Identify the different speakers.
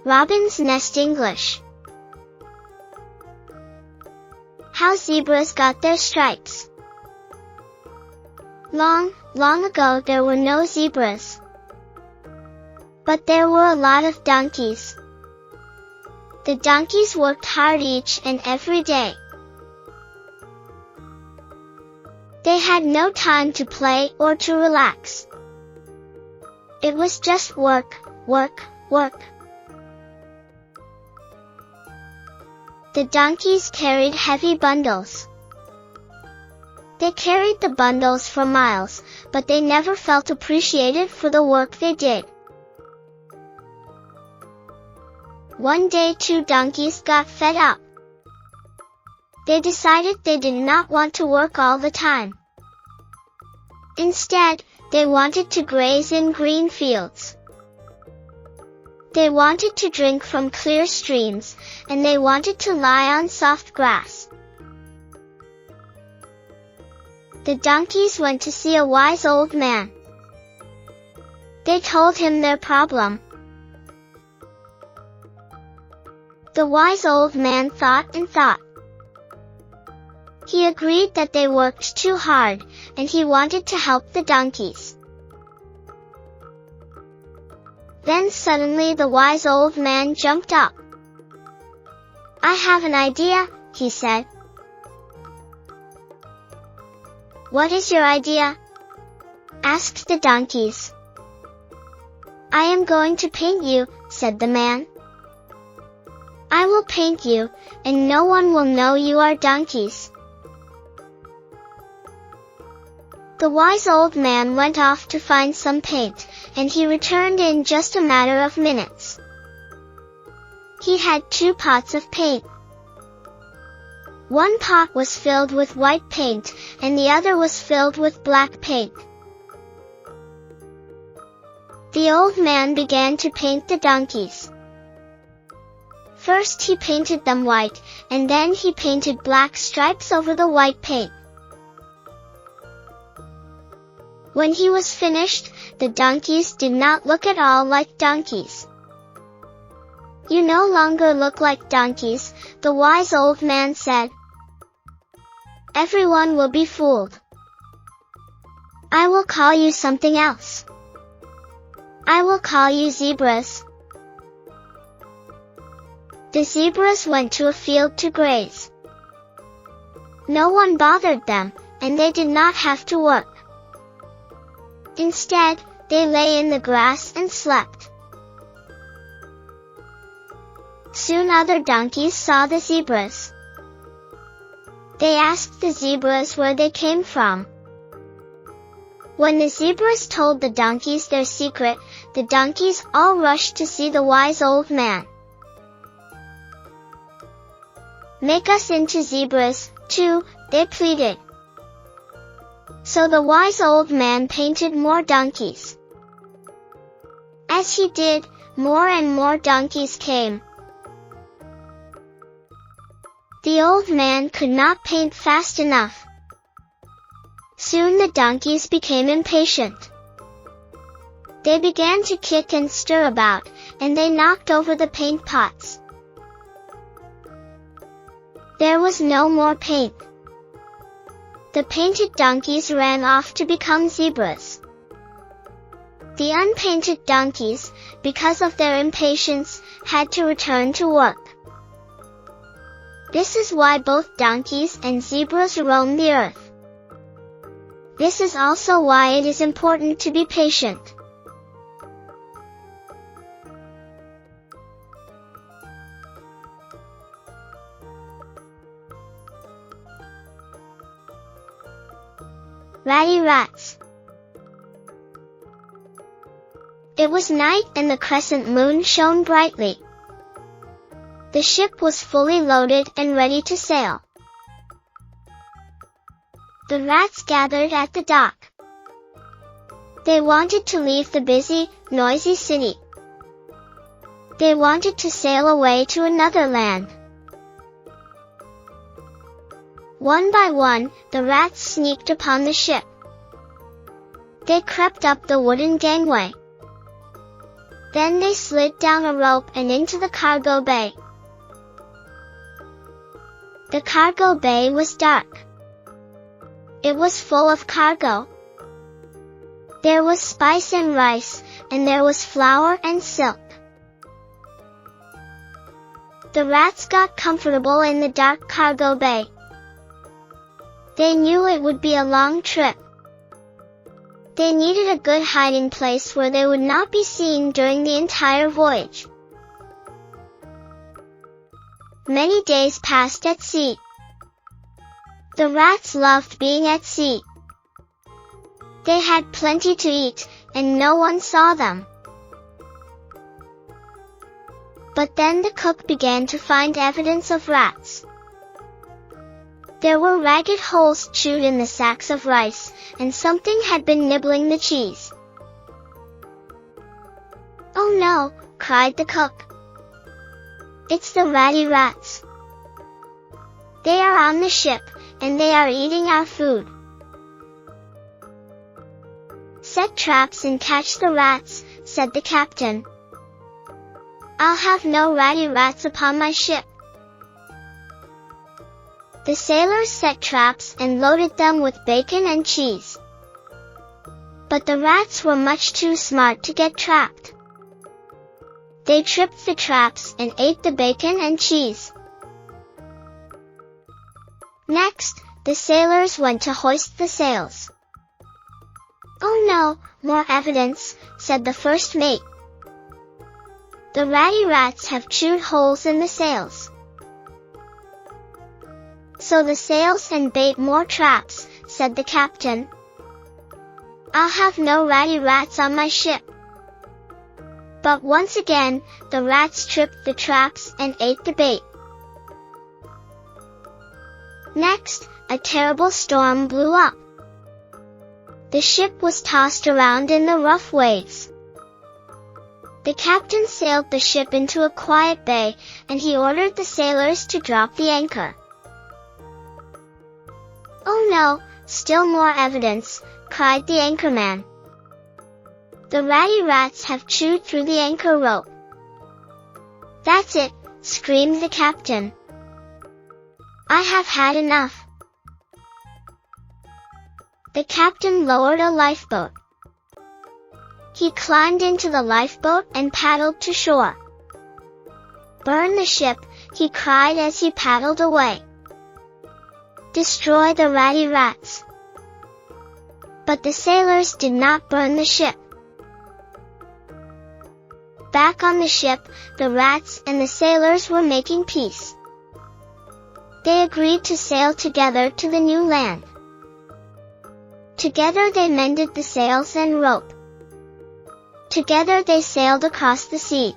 Speaker 1: Robin's Nest English. How zebras got their stripes. Long, long ago there were no zebras. But there were a lot of donkeys. The donkeys worked hard each and every day. They had no time to play or to relax. It was just work, work, work. The donkeys carried heavy bundles. They carried the bundles for miles, but they never felt appreciated for the work they did. One day 2 donkeys got fed up. They decided they did not want to work all the time. Instead, they wanted to graze in green fields. They wanted to drink from clear streams, and they wanted to lie on soft grass. The donkeys went to see a wise old man. They told him their problem. The wise old man thought and thought. He agreed that they worked too hard, and he wanted to help the donkeys. Then suddenly the wise old man jumped up. "I have an idea," he said. "What is your idea?" asked the donkeys. "I am going to paint you," said the man. "I will paint you, and no one will know you are donkeys." The wise old man went off to find some paint, and he returned in just a matter of minutes. He had 2 pots of paint. One pot was filled with white paint, and the other was filled with black paint. The old man began to paint the donkeys. First he painted them white, and then he painted black stripes over the white paint. When he was finished, the donkeys did not look at all like donkeys. "You no longer look like donkeys," the wise old man said. "Everyone will be fooled. I will call you something else. I will call you zebras." The zebras went to a field to graze. No one bothered them, and they did not have to work. Instead, they lay in the grass and slept. Soon other donkeys saw the zebras. They asked the zebras where they came from. When the zebras told the donkeys their secret, the donkeys all rushed to see the wise old man. "Make us into zebras, too," they pleaded. So the wise old man painted more donkeys. As he did, more and more donkeys came. The old man could not paint fast enough. Soon the donkeys became impatient. They began to kick and stir about, and they knocked over the paint pots. There was no more paint. The painted donkeys ran off to become zebras. The unpainted donkeys, because of their impatience, had to return to work. This is why both donkeys and zebras roam the earth. This is also why it is important to be patient. Ratty Rats. It was night and the crescent moon shone brightly. The ship was fully loaded and ready to sail. The rats gathered at the dock. They wanted to leave the busy, noisy city. They wanted to sail away to another land. One by one, the rats sneaked upon the ship. They crept up the wooden gangway. Then they slid down a rope and into the cargo bay. The cargo bay was dark. It was full of cargo. There was spice and rice, and there was flour and silk. The rats got comfortable in the dark cargo bay. They knew it would be a long trip. They needed a good hiding place where they would not be seen during the entire voyage. Many days passed at sea. The rats loved being at sea. They had plenty to eat, and no one saw them. But then the cook began to find evidence of rats. There were ragged holes chewed in the sacks of rice, and something had been nibbling the cheese. "Oh no," cried the cook. "It's the ratty rats. They are on the ship, and they are eating our food. Set traps and catch the rats," said the captain. "I'll have no ratty rats upon my ship." The sailors set traps and loaded them with bacon and cheese. But the rats were much too smart to get trapped. They tripped the traps and ate the bacon and cheese. Next, the sailors went to hoist the sails. "Oh no, more evidence," said the first mate. "The ratty rats have chewed holes in the sails." "So the sails and bait more traps," said the captain. "I'll have no ratty rats on my ship." But once again, the rats tripped the traps and ate the bait. Next, a terrible storm blew up. The ship was tossed around in the rough waves. The captain sailed the ship into a quiet bay, and he ordered the sailors to drop the anchor. "Oh no, still more evidence," cried the anchorman. "The ratty rats have chewed through the anchor rope." "That's it," screamed the captain. "I have had enough." The captain lowered a lifeboat. He climbed into the lifeboat and paddled to shore. "Burn the ship," he cried as he paddled away. "Destroy the ratty rats." But the sailors did not burn the ship. Back on the ship, the rats and the sailors were making peace. They agreed to sail together to the new land. Together they mended the sails and rope. Together they sailed across the sea.